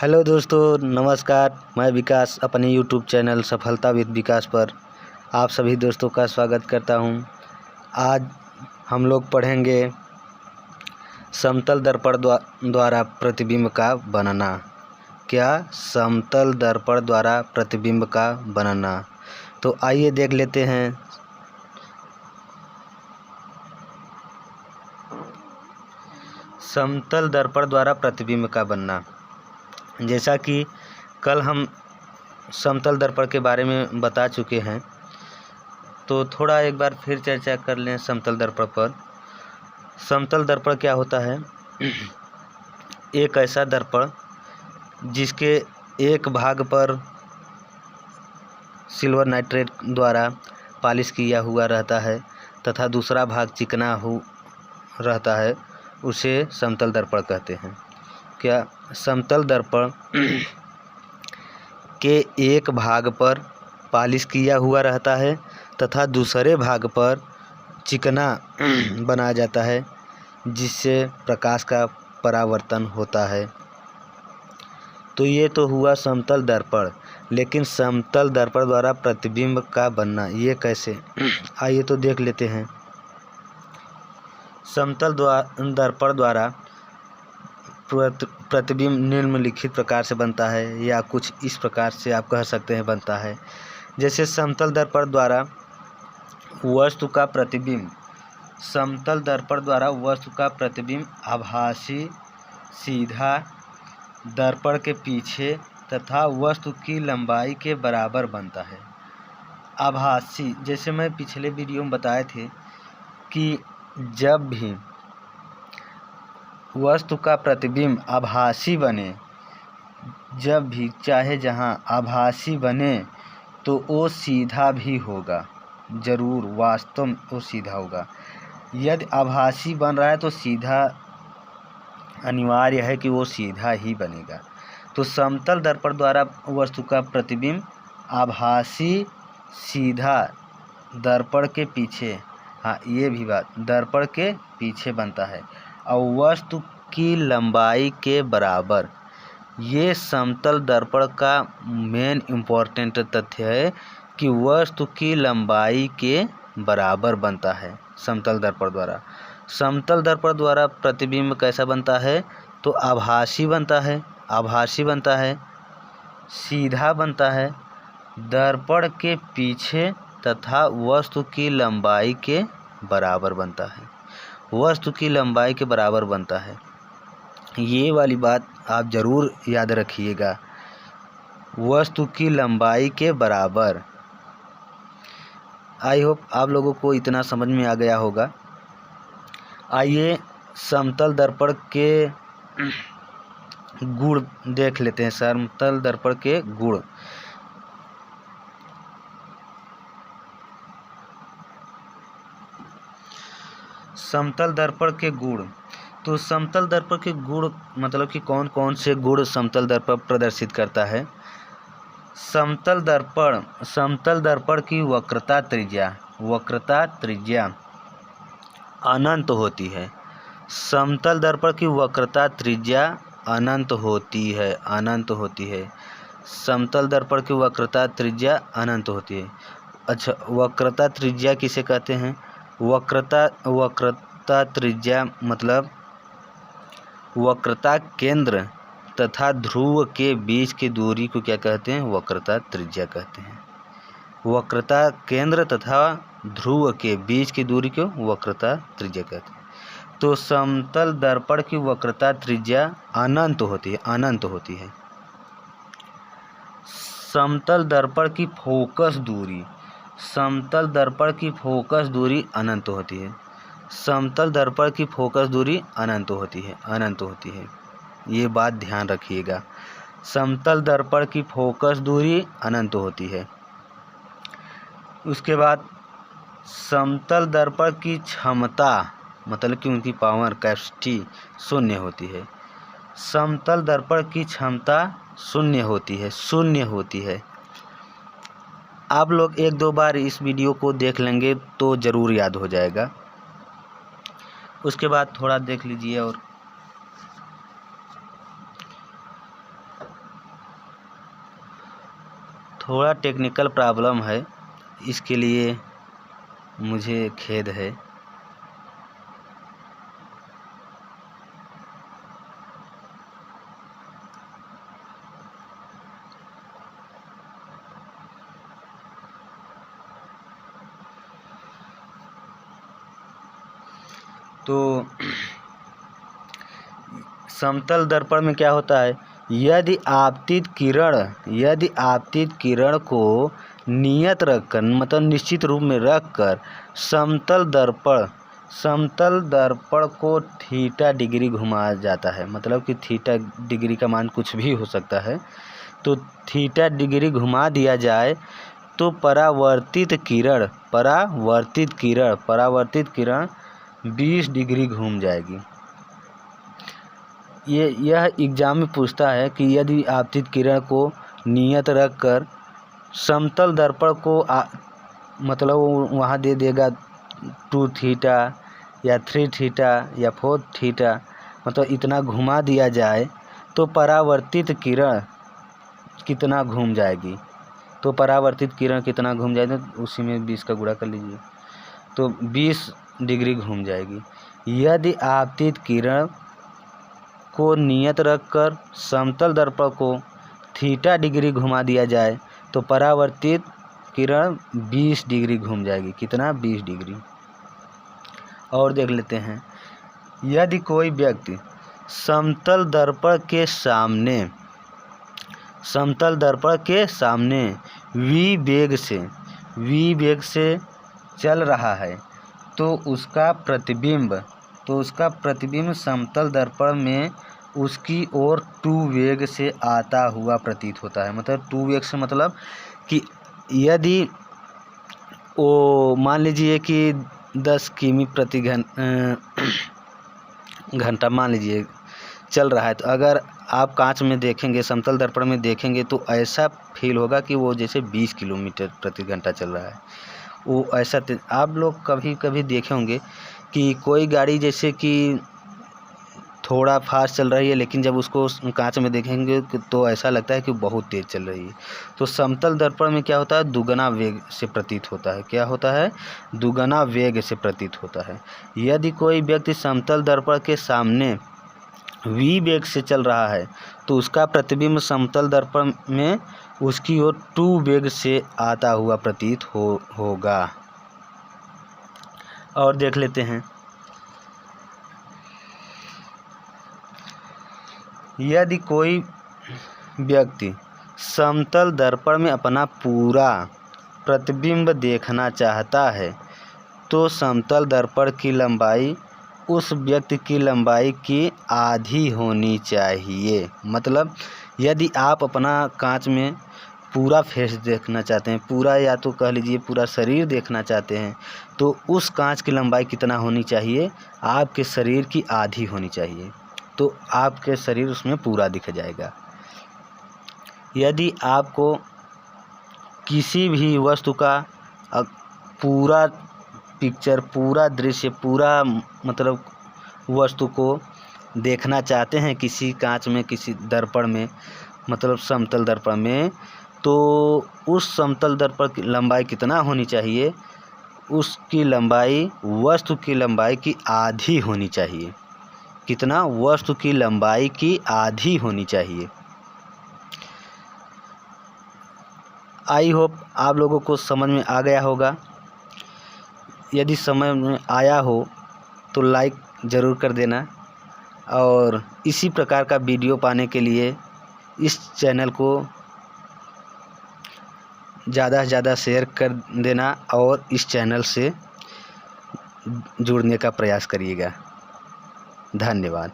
Hello दोस्तों, नमस्कार। मैं विकास अपने यूट्यूब चैनल सफलता विद विकास पर आप सभी दोस्तों का स्वागत करता हूं। आज हम लोग पढ़ेंगे समतल दर्पण द्वारा प्रतिबिंब का बनना। क्या? समतल दर्पण द्वारा प्रतिबिंब का बनना। तो आइए देख लेते हैं। समतल दर्पण द्वारा प्रतिबिंब का बनना। जैसा कि कल हम समतल दर्पण के बारे में बता चुके हैं, तो थोड़ा एक बार फिर चर्चा कर लें समतल दर्पण पर। समतल दर्पण क्या होता है? एक ऐसा दर्पण जिसके एक भाग पर सिल्वर नाइट्रेट द्वारा पॉलिश किया हुआ रहता है तथा दूसरा भाग चिकना रहता है, उसे समतल दर्पण कहते हैं। क्या? समतल दर्पण के एक भाग पर पॉलिश किया हुआ रहता है तथा दूसरे भाग पर चिकना बनाया जाता है, जिससे प्रकाश का परावर्तन होता है। तो ये तो हुआ समतल दर्पण। लेकिन समतल दर्पण द्वारा प्रतिबिंब का बनना ये कैसे? आइए तो देख लेते हैं। समतल दर्पण द्वारा प्रतिबिंब निम्नलिखित प्रकार से बनता है, या कुछ इस प्रकार से आप कह सकते हैं बनता है। जैसे समतल दर्पण द्वारा वस्तु का प्रतिबिंब। समतल दर्पण द्वारा वस्तु का प्रतिबिंब आभासी सीधा दर्पण के पीछे तथा वस्तु की लंबाई के बराबर बनता है। आभासी, जैसे मैं पिछले वीडियो में बताए थे कि जब भी वस्तु का प्रतिबिंब आभासी बने, जब भी चाहे जहाँ आभासी बने, तो वो सीधा भी होगा। ज़रूर, वास्तव में वो सीधा होगा। यदि आभासी बन रहा है तो सीधा अनिवार्य है कि वो सीधा ही बनेगा। तो समतल दर्पण द्वारा वस्तु का प्रतिबिंब आभासी सीधा दर्पण के पीछे, हाँ ये भी बात, दर्पण के पीछे बनता है और वस्तु की लंबाई के बराबर। ये समतल दर्पण का मेन इम्पोर्टेंट तथ्य है कि वस्तु की लंबाई के बराबर बनता है समतल दर्पण द्वारा। समतल दर्पण द्वारा प्रतिबिंब कैसा बनता है? तो आभासी बनता है, आभासी बनता है, सीधा बनता है, दर्पण के पीछे तथा वस्तु की लंबाई के बराबर बनता है। वस्तु की लंबाई के बराबर बनता है। ये वाली बात आप ज़रूर याद रखिएगा, वस्तु की लंबाई के बराबर। आई होप आप लोगों को इतना समझ में आ गया होगा। आइए समतल दर्पण के गुण देख लेते हैं। समतल दर्पण के गुण। समतल दर्पण के गुण। तो समतल दर्पण के गुण मतलब कि कौन कौन से गुण समतल दर्पण प्रदर्शित करता है? समतल दर्पण की वक्रता त्रिज्या अनंत होती है। समतल दर्पण की वक्रता त्रिज्या अनंत होती है। समतल दर्पण की वक्रता त्रिज्या अनंत होती है। अच्छा, वक्रता त्रिज्या किसे कहते हैं? वक्रता त्रिज्या मतलब वक्रता केंद्र तथा ध्रुव के बीच की दूरी को क्या कहते हैं? वक्रता त्रिज्या कहते हैं। वक्रता केंद्र तथा ध्रुव के बीच की दूरी को वक्रता त्रिज्या कहते हैं। तो समतल दर्पण की वक्रता त्रिज्या अनंत होती है। समतल दर्पण की फोकस दूरी अनंत होती है। समतल दर्पण की फोकस दूरी अनंत होती है। ये बात ध्यान रखिएगा, समतल दर्पण की फोकस दूरी अनंत होती है। उसके बाद समतल दर्पण की क्षमता मतलब कि उनकी पावर कैपेसिटी शून्य होती है। समतल दर्पण की क्षमता शून्य होती है। आप लोग एक दो बार इस वीडियो को देख लेंगे तो ज़रूर याद हो जाएगा। उसके बाद थोड़ा देख लीजिए। और थोड़ा टेक्निकल प्रॉब्लम है, इसके लिए मुझे खेद है। तो समतल दर्पण में क्या होता है, यदि आपतित किरण को नियत रखकर, मतलब निश्चित रूप में रखकर समतल दर्पण को थीटा डिग्री घुमाया जाता है। मतलब कि थीटा डिग्री का मान कुछ भी हो सकता है, तो थीटा डिग्री घुमा दिया जाए तो परावर्तित किरण 20 डिग्री घूम जाएगी। यह एग्जाम में पूछता है कि यदि आपतित किरण को नियत रखकर समतल दर्पण को मतलब वहाँ दे देगा 2 थीटा या 3 थीटा या 4 थीटा, मतलब इतना घुमा दिया जाए तो परावर्तित किरण कितना घूम जाएगी। तो परावर्तित किरण कितना घूम जाएगी, उसी में 20 का गुणा कर लीजिए, तो 20 डिग्री घूम जाएगी। यदि आपतित किरण को नियत रखकर समतल दर्पण को थीटा डिग्री घुमा दिया जाए तो परावर्तित किरण 20 डिग्री घूम जाएगी। कितना, 20 डिग्री। और देख लेते हैं, यदि कोई व्यक्ति समतल दर्पण के सामने v वेग से चल रहा है तो उसका प्रतिबिंब समतल दर्पण में उसकी ओर 2 वेग से आता हुआ प्रतीत होता है। मतलब 2 वेग से मतलब कि यदि वो मान लीजिए कि 10 किमी प्रति घंटा मान लीजिए चल रहा है, तो अगर आप कांच में देखेंगे, समतल दर्पण में देखेंगे, तो ऐसा फील होगा कि वो जैसे 20 किलोमीटर प्रति घंटा चल रहा है। वो ऐसा आप लोग कभी कभी देखे होंगे कि कोई गाड़ी जैसे कि थोड़ा फास्ट चल रही है, लेकिन जब उसको कांच में देखेंगे तो ऐसा लगता है कि बहुत तेज़ चल रही है। तो समतल दर्पण में क्या होता है, दुगना वेग से प्रतीत होता है। क्या होता है, दुगना वेग से प्रतीत होता है। यदि कोई व्यक्ति समतल दर्पण के सामने v वेग से चल रहा है तो उसका प्रतिबिंब समतल दर्पण में उसकी ओर 2 वेग से आता हुआ प्रतीत होगा। और देख लेते हैं, यदि कोई व्यक्ति समतल दर्पण में अपना पूरा प्रतिबिंब देखना चाहता है तो समतल दर्पण की लंबाई उस व्यक्ति की लंबाई की आधी होनी चाहिए। मतलब यदि आप अपना कांच में पूरा फेस देखना चाहते हैं, पूरा, या तो कह लीजिए पूरा शरीर देखना चाहते हैं, तो उस कांच की लंबाई कितना होनी चाहिए, आपके शरीर की आधी होनी चाहिए, तो आपके शरीर उसमें पूरा दिख जाएगा। यदि आपको किसी भी वस्तु का पूरा पिक्चर, पूरा दृश्य, पूरा मतलब वस्तु को देखना चाहते हैं किसी कांच में, किसी दर्पण में, मतलब समतल दर्पण में, तो उस समतल दर्पण की लंबाई कितना होनी चाहिए, उसकी लंबाई वस्तु की लंबाई की आधी होनी चाहिए। कितना, वस्तु की लंबाई की आधी होनी चाहिए। आई होप आप लोगों को समझ में आ गया होगा। यदि समझ में आया हो तो लाइक ज़रूर कर देना, और इसी प्रकार का वीडियो पाने के लिए इस चैनल को ज़्यादा से ज़्यादा शेयर कर देना और इस चैनल से जुड़ने का प्रयास करिएगा। धन्यवाद।